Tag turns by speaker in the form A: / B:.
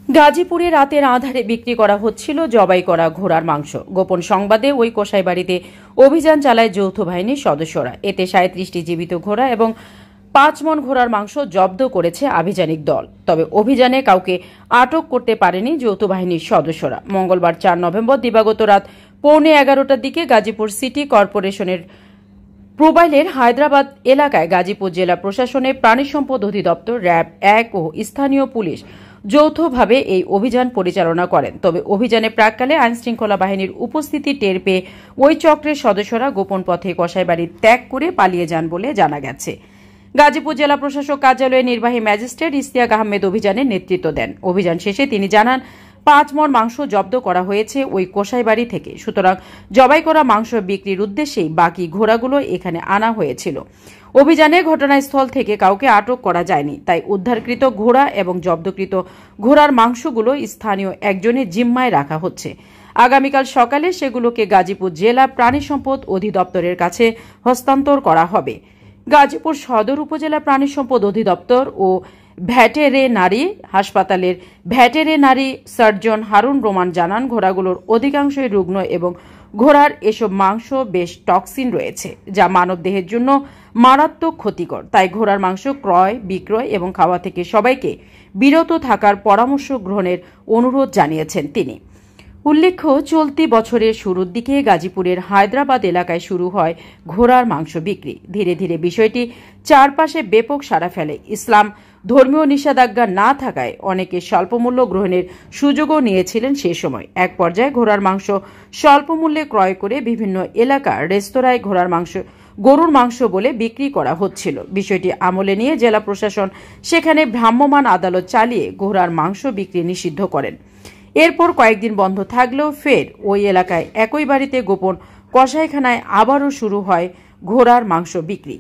A: গাজীপুরে রাতের আঁধারে বিক্রি করা হচ্ছিল জবাই করা ঘোড়ার মাংস। গোপন সংবাদে ওই কসাইবাড়িতে অভিযান চালায় যৌথ বাহিনীর সদস্যরা। এতে ৩৭টি জীবিত ঘোড়া এবং ৫ মণ ঘোড়ার মাংস জব্দ করেছে আভিযানিক দল। তবে অভিযানে কাউকে আটক করতে পারেনি যৌথ বাহিনীর সদস্যরা। মঙ্গলবার ৪ নভেম্বর দিবাগত রাত 11:15টার দিকে গাজীপুর সিটি কর্পোরেশনের প্রোবাইলের হায়দ্রাবাদ এলাকায় গাজীপুর জেলা প্রশাসনের প্রাণী সম্পদ অধিদপ্তর, র্যাব ১ ও স্থানীয় পুলিশ যৌথভাবে এই অভিযান পরিচালনা করেন। তবে অভিযানে প্রাক্কালে আইনশৃঙ্খলা বাহিনীর উপস্থিতি টের পেয়ে ওই চক্রের সদস্যরা গোপন পথে কসাইবাড়ি ত্যাগ করে পালিয়ে যান বলে জানা গেছে। গাজীপুর জেলা প্রশাসক কার্যালয়ের নির্বাহী ম্যাজিস্ট্রেট ইশতিয়াক আহমেদ অভিযানের নেতৃত্ব দেন। অভিযান শেষে তিনি জানান, ৫ মণ মাংস জব্দ করা হয়েছে ওই কসাইবাড়ি থেকে। সুতরাং জবাই করা মাংস বিক্রির উদ্দেশ্যেই বাকি ঘোড়াগুলো এখানে আনা হয়েছিল। অভিযানে ঘটনাস্থল থেকে কাউকে আটক করা যায়নি, তাই উদ্ধারকৃত ঘোড়া এবং জব্দকৃত ঘোড়ার মাংসগুলো স্থানীয় একজনের জিম্মায় রাখা হচ্ছে। আগামীকাল সকালে সেগুলোকে গাজীপুর জেলা প্রাণী সম্পদ অধিদপ্তরের কাছে হস্তান্তর করা হবে। গাজীপুর সদর উপজেলা প্রাণী সম্পদ অধিদপ্তর ও ভেটেরিনারি হাসপাতালের ভেটেরিনারি সার্জন হারুন রোমান জানান, ঘোড়াগুলোর অধিকাংশই রুগ্ন এবং ঘোড়ার এসব মাংস বেশ টক্সিন রয়েছে, যা মানবদেহের জন্য মারাত্মক ক্ষতিকর। তাই ঘোড়ার মাংস ক্রয়, বিক্রয় এবং খাওয়া থেকে সবাইকে বিরত থাকার পরামর্শ গ্রহণের অনুরোধ জানিয়েছেন তিনি। উল্লেখ্য, চলতি বছরের শুরুর দিকে গাজীপুরের হায়দ্রাবাদ এলাকায় শুরু হয় ঘোড়ার মাংস বিক্রি। ধীরে ধীরে বিষয়টি চারপাশে ব্যাপক সাড়া ফেলে। ইসলাম ধর্মীয় নিষেধাজ্ঞা না থাকায় অনেকে স্বল্পমূল্য গ্রহণের সুযোগও নিয়েছিলেন সে সময়। এক পর্যায়ে ঘোড়ার মাংস স্বল্পমূল্যে ক্রয় করে বিভিন্ন এলাকার রেস্তোরাঁয় গরুর মাংস বলে বিক্রি করা হচ্ছিল। বিষয়টি আমলে নিয়ে জেলা প্রশাসন সেখানে ভ্রাম্যমাণ আদালত চালিয়ে ঘোড়ার মাংস বিক্রি নিষিদ্ধ করেন। এরপর কয়েকদিন বন্ধ থাকলেও ফের ওই এলাকায় একই বাড়িতে গোপন কসাইখানায় আবারও শুরু হয় ঘোড়ার মাংস বিক্রি।